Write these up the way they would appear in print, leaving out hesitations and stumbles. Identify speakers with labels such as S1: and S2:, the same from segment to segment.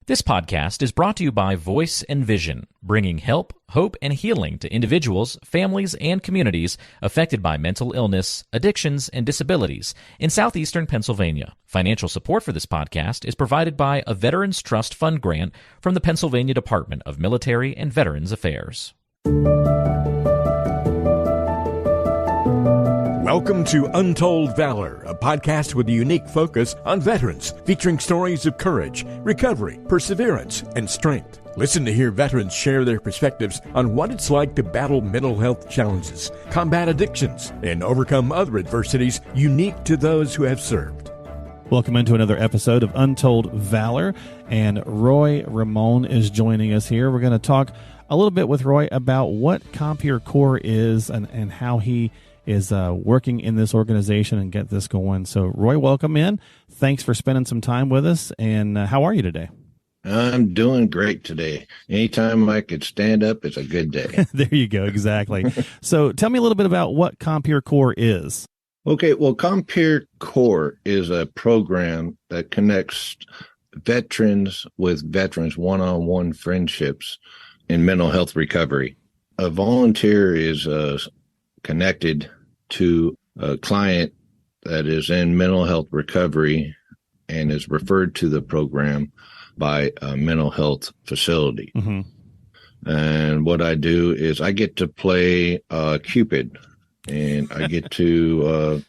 S1: This podcast is brought to you by Voice and Vision, bringing help, hope, and healing to individuals, families, and communities affected by mental illness, addictions, and disabilities in southeastern Pennsylvania. Financial support for this podcast is provided by a Veterans Trust Fund grant from the Pennsylvania Department of Military and Veterans Affairs.
S2: Welcome to Untold Valor, a podcast with a unique focus on veterans, featuring stories of courage, recovery, perseverance, and strength. Listen to hear veterans share their perspectives on what it's like to battle mental health challenges, combat addictions, and overcome other adversities unique to those who have served.
S3: Welcome into another episode of Untold Valor, and Roy Remone is joining us here. We're going to talk a little bit with Roy about what CompeerCORPS is and how he is working in this organization and get this going. So, Roy, welcome in. Thanks for spending some time with us. And how are you today?
S4: I'm doing great today. Anytime I could stand up, it's a good day.
S3: There you go. Exactly. So tell me a little bit about what CompeerCORPS is.
S4: Okay. Well, CompeerCORPS is a program that connects veterans with veterans, one-on-one friendships in mental health recovery. A volunteer is connected to a client that is in mental health recovery and is referred to the program by a mental health facility. Mm-hmm. And what I do is I get to play Cupid, and I get to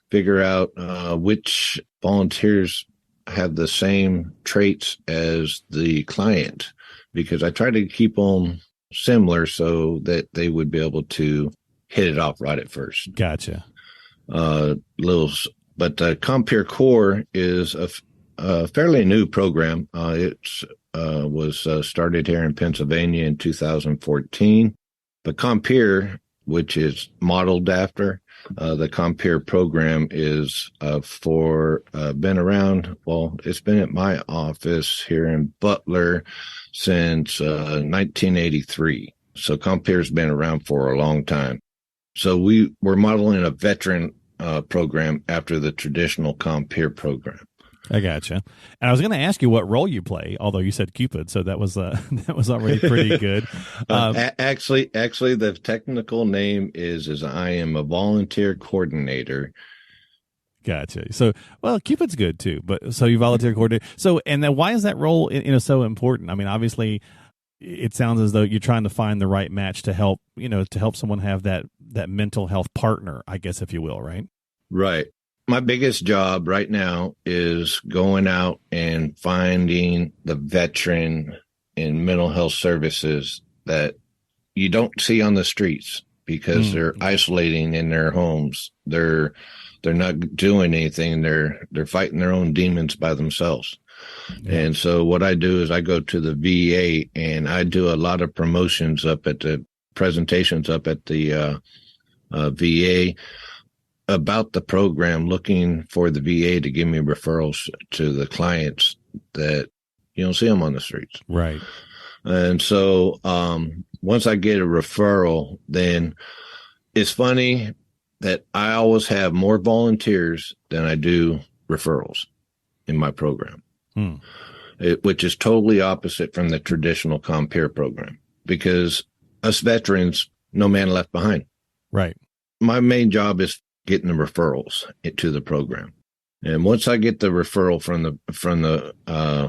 S4: figure out which volunteers have the same traits as the client, because I try to keep them similar so that they would be able to hit it off right at first.
S3: Gotcha.
S4: But CompeerCORPS is a fairly new program. It was started here in Pennsylvania in 2014. But Compeer, which is modeled after the Compeer program, is been around. Well, it's been at my office here in Butler since 1983. So Compeer's been around for a long time. So we're modeling a veteran program after the traditional Compeer program.
S3: I gotcha. And I was going to ask you what role you play, although you said Cupid, so that was already pretty good.
S4: Actually, the technical name is I am a volunteer coordinator.
S3: Gotcha. So, well, Cupid's good too, but so you volunteer coordinator. So, and then why is that role so important? I mean, obviously, it sounds as though you're trying to find the right match to help someone have that mental health partner, I guess, if you will, right?
S4: Right. My biggest job right now is going out and finding the veteran in mental health services that you don't see on the streets because they're isolating in their homes. They're not doing anything. They're fighting their own demons by themselves. Yeah. And so what I do is I go to the VA and I do a lot of presentations up at the VA about the program, looking for the VA to give me referrals to the clients that you don't see them on the streets.
S3: Right.
S4: And so once I get a referral, then it's funny that I always have more volunteers than I do referrals in my program. Which is totally opposite from the traditional Compeer program, because us veterans, no man left behind.
S3: Right.
S4: My main job is getting the referrals to the program. And once I get the referral from the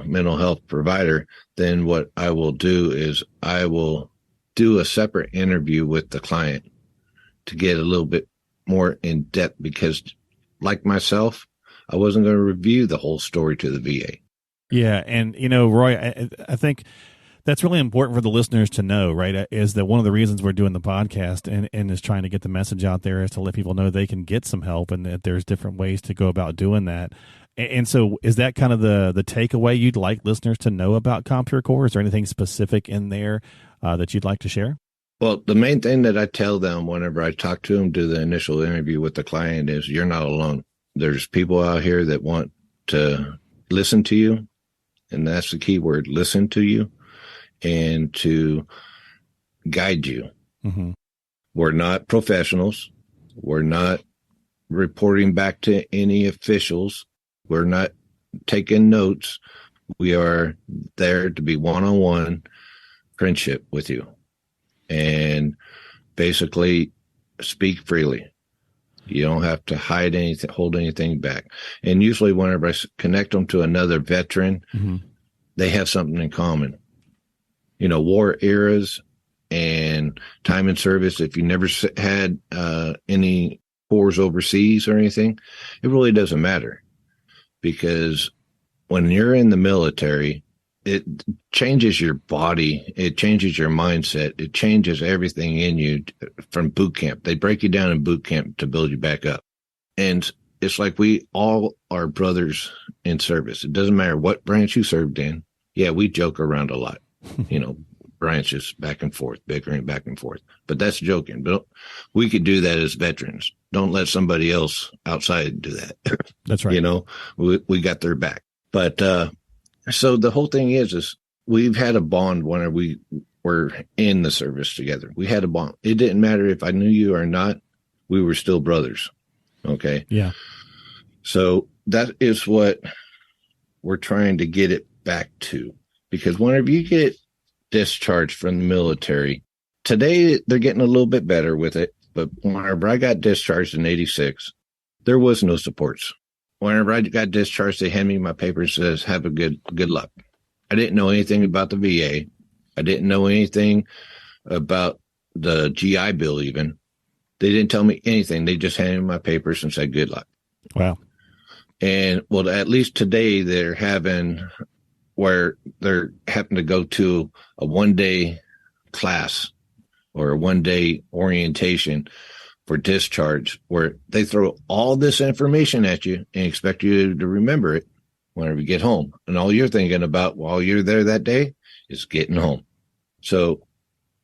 S4: mental health provider, then what I will do is I will do a separate interview with the client to get a little bit more in depth, because like myself, I wasn't going to review the whole story to the VA.
S3: Yeah. And, Roy, I think that's really important for the listeners to know, right, is that one of the reasons we're doing the podcast and is trying to get the message out there is to let people know they can get some help and that there's different ways to go about doing that. And so is that kind of the takeaway you'd like listeners to know about CompeerCORPS? Is there anything specific in there that you'd like to share?
S4: Well, the main thing that I tell them whenever I talk to them, do the initial interview with the client, is you're not alone. There's people out here that want to listen to you. And that's the key word, listen to you, and to guide you. Mm-hmm. We're not professionals. We're not reporting back to any officials. We're not taking notes. We are there to be one-on-one friendship with you and basically speak freely. You don't have to hide anything, hold anything back. And usually whenever I connect them to another veteran, they have something in common. You know, war eras and time in service. If you never had any tours overseas or anything, it really doesn't matter, because when you're in the military, it changes your body. It changes your mindset. It changes everything in you from boot camp. They break you down in boot camp to build you back up. And it's like we all are brothers in service. It doesn't matter what branch you served in. Yeah, we joke around a lot, you know, branches back and forth, bickering back and forth. But that's joking. But we could do that as veterans. Don't let somebody else outside do that.
S3: That's right.
S4: You know, we got their back. But so the whole thing is we've had a bond when we were in the service together. We had a bond. It didn't matter if I knew you or not. We were still brothers. Okay.
S3: Yeah.
S4: So that is what we're trying to get it back to, because whenever you get discharged from the military, today they're getting a little bit better with it. But whenever I got discharged in 86, there was no supports. Whenever I got discharged, they hand me my paper and says, have a good luck. I didn't know anything about the VA. I didn't know anything about the GI Bill even. They didn't tell me anything. They just handed me my papers and said, good luck.
S3: Wow.
S4: And well, at least today they're having to go to a one-day class or a one-day orientation for discharge, where they throw all this information at you and expect you to remember it whenever you get home. And all you're thinking about while you're there that day is getting home. So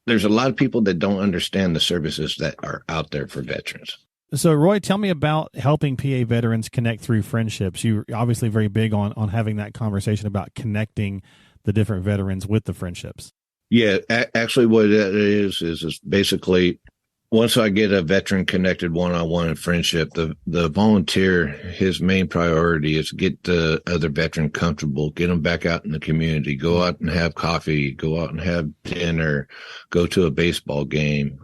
S4: there's a lot of people that don't understand the services that are out there for veterans.
S3: So, Roy, tell me about helping PA veterans connect through friendships. You're obviously very big on having that conversation about connecting the different veterans with the friendships. Yeah,
S4: actually what it is basically, once I get a veteran connected one-on-one in friendship, the volunteer, his main priority is get the other veteran comfortable, get them back out in the community, go out and have coffee, go out and have dinner, go to a baseball game,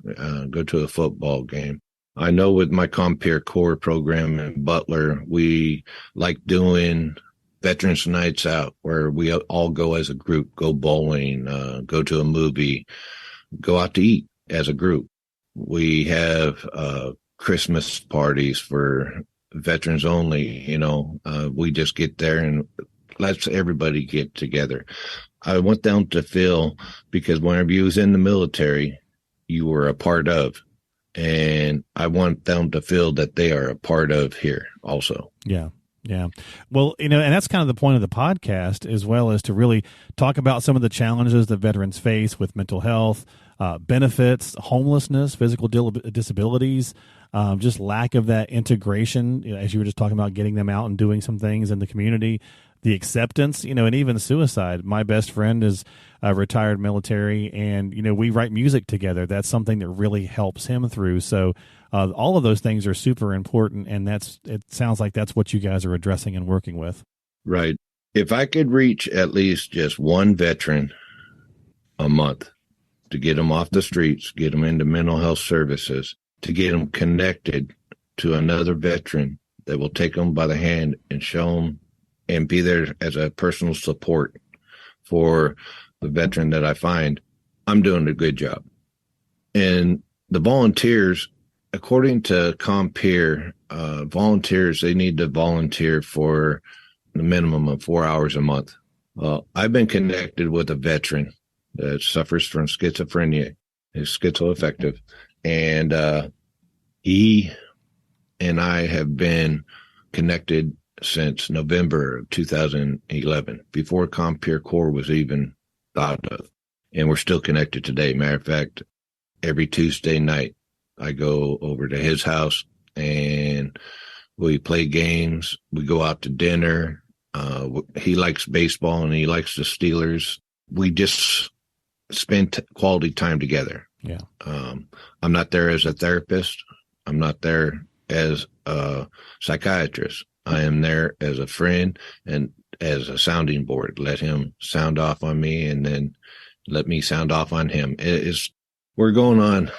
S4: go to a football game. I know with my CompeerCORPS program in Butler, we like doing Veterans Nights Out, where we all go as a group, go bowling, go to a movie, go out to eat as a group. We have Christmas parties for veterans only. You know, we just get there and let's everybody get together. I went down to Phil because whenever you was in the military, you were a part of. And I want them to feel that they are a part of here also.
S3: Yeah. Yeah. Well, you know, and that's kind of the point of the podcast, as well as to really talk about some of the challenges that veterans face with mental health, benefits, homelessness, physical disabilities, just lack of that integration, you know, as you were just talking about, getting them out and doing some things in the community, the acceptance, you know, and even suicide. My best friend is a retired military, and, you know, we write music together. That's something that really helps him through. So all of those things are super important, and it sounds like that's what you guys are addressing and working with.
S4: Right. If I could reach at least just one veteran a month to get them off the streets, get them into mental health services, to get them connected to another veteran that will take them by the hand and show them and be there as a personal support for the veteran that I find, I'm doing a good job. And the volunteers, according to Compeer, volunteers, they need to volunteer for the minimum of 4 hours a month. I've been connected with a veteran that suffers from schizophrenia, is schizoaffective, and he and I have been connected since November of 2011, before CompeerCORPS was even thought of. And we're still connected today. Matter of fact, every Tuesday night, I go over to his house and we play games. We go out to dinner. He likes baseball and he likes the Steelers. We just spend quality time together.
S3: Yeah.
S4: I'm not there as a therapist. I'm not there as a psychiatrist. I am there as a friend, and as a sounding board. Let him sound off on me, and then let me sound off on him. We're going on,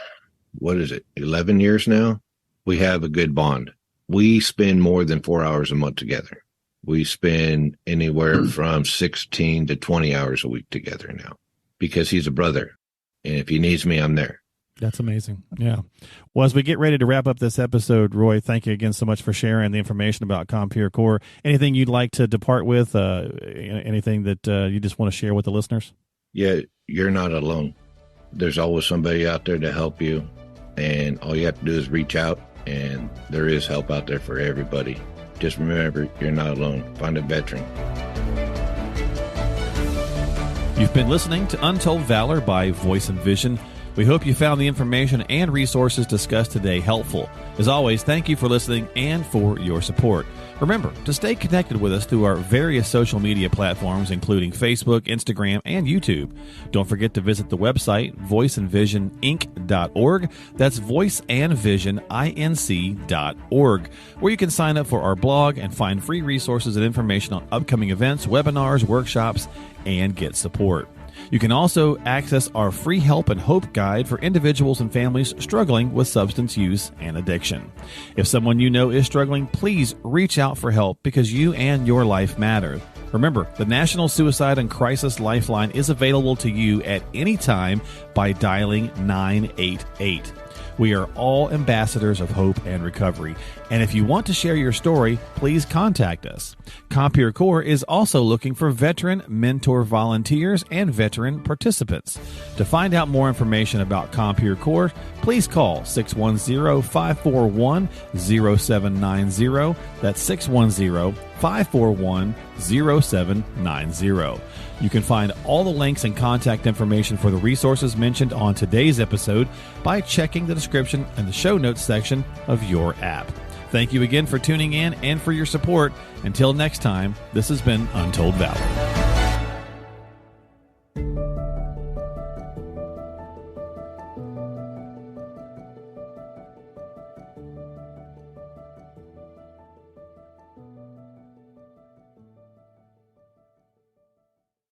S4: 11 years now? We have a good bond. We spend more than 4 hours a month together. We spend anywhere from 16 to 20 hours a week together now, because he's a brother. And if he needs me, I'm there.
S3: That's amazing. Yeah. Well, as we get ready to wrap up this episode, Roy, thank you again so much for sharing the information about CompeerCORPS. Anything you'd like to depart with? Anything that you just want to share with the listeners?
S4: Yeah, you're not alone. There's always somebody out there to help you. And all you have to do is reach out, and there is help out there for everybody. Just remember, you're not alone. Find a veteran.
S3: You've been listening to Untold Valor by Voice and Vision. We hope you found the information and resources discussed today helpful. As always, thank you for listening and for your support. Remember to stay connected with us through our various social media platforms, including Facebook, Instagram, and YouTube. Don't forget to visit the website, voiceandvisioninc.org. That's voiceandvisioninc.org, where you can sign up for our blog and find free resources and information on upcoming events, webinars, workshops, and get support. You can also access our free help and hope guide for individuals and families struggling with substance use and addiction. If someone you know is struggling, please reach out for help, because you and your life matter. Remember, the National Suicide and Crisis Lifeline is available to you at any time by dialing 988. We are all ambassadors of hope and recovery. And if you want to share your story, please contact us. CompeerCORPS is also looking for veteran mentor volunteers and veteran participants. To find out more information about CompeerCORPS, please call 610-541-0790. That's 610-541-0790. You can find all the links and contact information for the resources mentioned on today's episode by checking the description and the show notes section of your app. Thank you again for tuning in and for your support. Until next time, this has been Untold Valor.